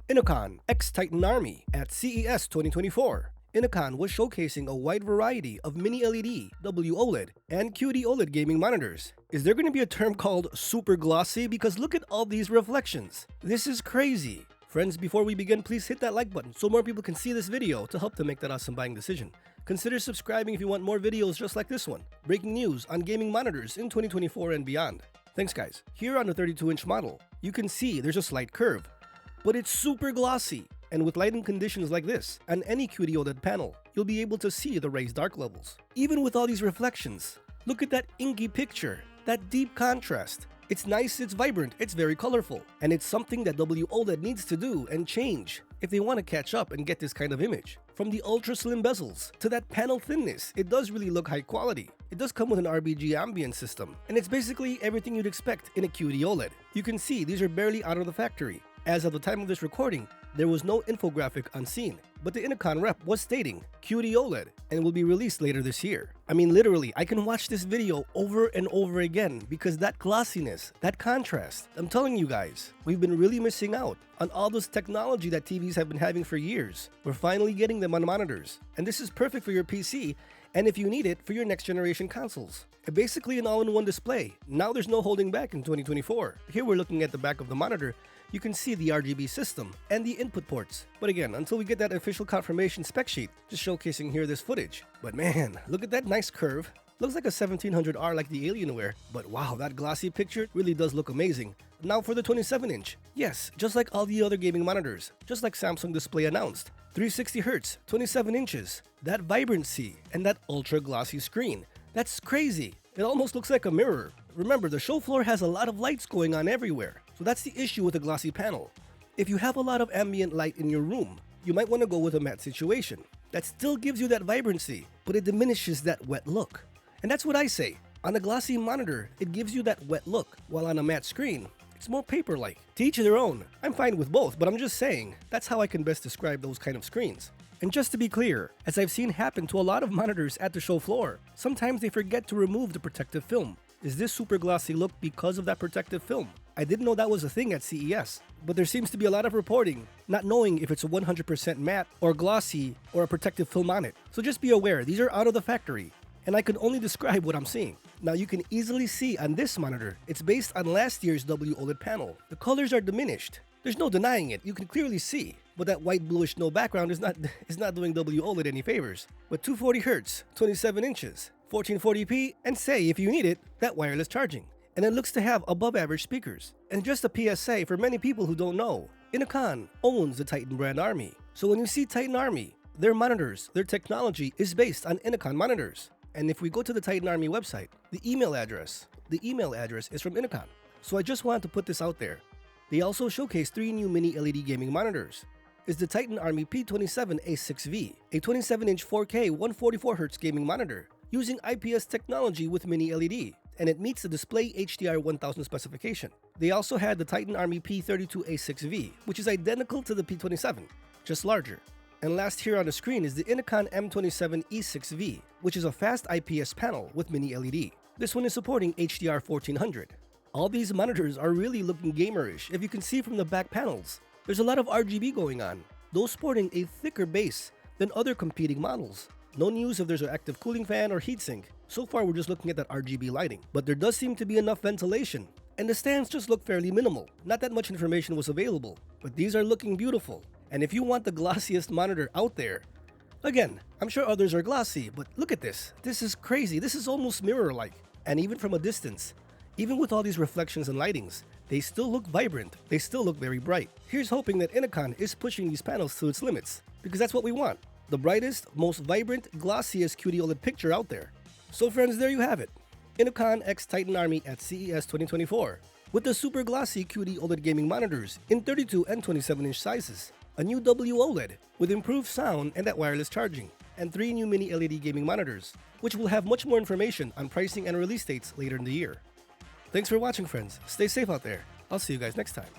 Innocn X Titan Army at CES 2024. Innocn was showcasing a wide variety of mini LED, w-OLED, and QD OLED gaming monitors. Is there going to be a term called super glossy? Because look at all these reflections. This is crazy. Friends, before we begin, please hit that like button so more people can see this video to help them make that awesome buying decision. Consider subscribing if you want more videos just like this one. Breaking news on gaming monitors in 2024 and beyond. Thanks guys. Here on the 32-inch model, you can see there's a slight curve, but it's super glossy. And with lighting conditions like this, on any QD OLED panel, you'll be able to see the raised dark levels. Even with all these reflections, look at that inky picture, that deep contrast. It's nice, it's vibrant, it's very colorful, and it's something that w-OLED needs to do and change if they want to catch up and get this kind of image. From the ultra slim bezels to that panel thinness, it does really look high quality. It does come with an RGB ambient system, and it's basically everything you'd expect in a QD OLED. You can see these are barely out of the factory. As of the time of this recording, there was no infographic on scene, but the Innocn rep was stating QD OLED and will be released later this year. I mean, literally, I can watch this video over and over again because that glossiness, that contrast, I'm telling you guys, we've been really missing out on all this technology that TVs have been having for years. We're finally getting them on monitors, and this is perfect for your PC and if you need it for your next generation consoles. Basically an all-in-one display. Now there's no holding back in 2024. Here we're looking at the back of the monitor. You can see the RGB system and the input ports. But again, until we get that official confirmation spec sheet, just showcasing here this footage. But man, look at that nice curve. Looks like a 1700R like the Alienware, but wow, that glossy picture really does look amazing. Now for the 27-inch. Yes, just like all the other gaming monitors, just like Innocn Display announced. 360Hz, 27 inches, that vibrancy, and that ultra glossy screen. That's crazy. It almost looks like a mirror. Remember, the show floor has a lot of lights going on everywhere. So that's the issue with a glossy panel. If you have a lot of ambient light in your room, you might want to go with a matte situation. That still gives you that vibrancy, but it diminishes that wet look. And that's what I say. On a glossy monitor, it gives you that wet look, while on a matte screen, it's more paper-like. To each their own. I'm fine with both, but I'm just saying, that's how I can best describe those kind of screens. And just to be clear, as I've seen happen to a lot of monitors at the show floor, sometimes they forget to remove the protective film. Is this super glossy look because of that protective film? I didn't know that was a thing at CES, but there seems to be a lot of reporting, not knowing if it's a 100% matte or glossy or a protective film on it. So just be aware, these are out of the factory, and I can only describe what I'm seeing. Now you can easily see on this monitor, it's based on last year's w-OLED panel. The colors are diminished. There's no denying it, you can clearly see, but that white bluish no background is not doing w-OLED any favors. But 240Hz, 27 inches, 1440p, and say if you need it, that wireless charging. And it looks to have above average speakers. And just a PSA for many people who don't know, Innocn owns the Titan brand Army. So when you see Titan Army, their monitors, their technology is based on Innocn monitors. And if we go to the Titan Army website, the email address is from Innocn. So I just wanted to put this out there. They also showcased 3 new mini LED gaming monitors. It's the Titan Army P27A6V, a 27-inch 4K 144Hz gaming monitor using IPS technology with mini LED, and it meets the display HDR 1000 specification. They also had the Titan Army P32A6V, which is identical to the P27, just larger. And last here on the screen is the Innocn M27E6V, which is a fast IPS panel with mini LED. This one is supporting HDR 1400. All these monitors are really looking gamerish. If you can see from the back panels, there's a lot of RGB going on, those sporting a thicker base than other competing models. No news if there's an active cooling fan or heatsink. So far we're just looking at that RGB lighting, but there does seem to be enough ventilation. And the stands just look fairly minimal. Not that much information was available, but these are looking beautiful. And if you want the glossiest monitor out there, again, I'm sure others are glossy, but look at this. This is crazy. This is almost mirror-like. And even from a distance, even with all these reflections and lightings, they still look vibrant. They still look very bright. Here's hoping that Innocn is pushing these panels to its limits, because that's what we want. The brightest, most vibrant, glossiest QD OLED picture out there. So friends, there you have it. Innocn X Titan Army at CES 2024. With the super glossy QD OLED gaming monitors in 32 and 27-inch sizes. A new w-OLED with improved sound and that wireless charging. And 3 new mini LED gaming monitors, which will have much more information on pricing and release dates later in the year. Thanks for watching friends. Stay safe out there. I'll see you guys next time.